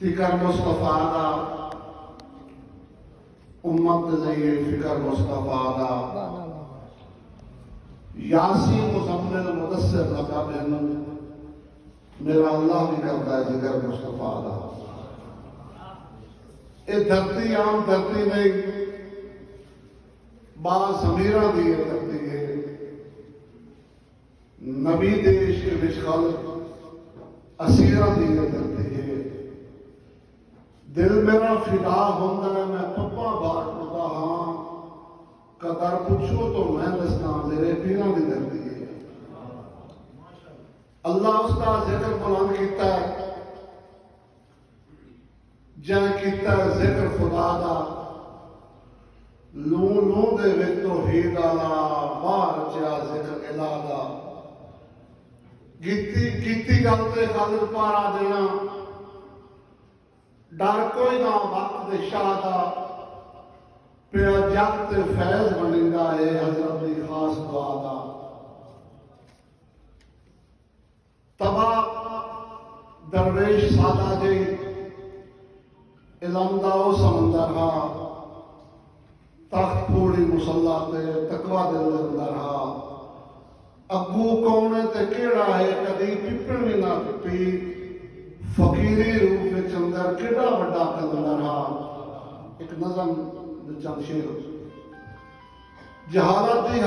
फिकर मुस्तफा दा उम्मत लिए फिकर मुस्तफा दा यासी मुज़म्मिल मुदस्सिर लक़ब मेरा अल्लाह भी करता है जिक्र मुस्तफा दा। ये धरती आम धरती नहीं, बास अमीरा दी ये धरती है। नबी देश के विचकल असीरा दी ये धरती है। दिल मेरा फिदा होंदा है, मैं पप्पा बात होता हाँ कदर पूछो तो मैं दसना मेरे पीरा दी धरती है। अल्लाह उसका जिक्र बुलंद किया है, जै किया जिक्र खुदा दा लू लू दे विच तौहीद आला बाहर रचिया जिक्र इलाह दा। कीती गल ते खालिद पारा देना डर कोई ना वक्त दे शाह दा। पिया जग ते फैज बनिंदा है हजरत दी खास दुआ दा। तबा दरवेश सादा जी इलम दा ओ समंदर हा, तख्त पूरी मुसल्ला ते तकवा दिल दे अंदर हा। अगू कौन है ते केड़ा है कदी पिपण भी ना पिपी, फकीरी रूप विच अंदर केड़ा वड्डा कलंदर हा। एक नज़म चंद शेर जहालत दी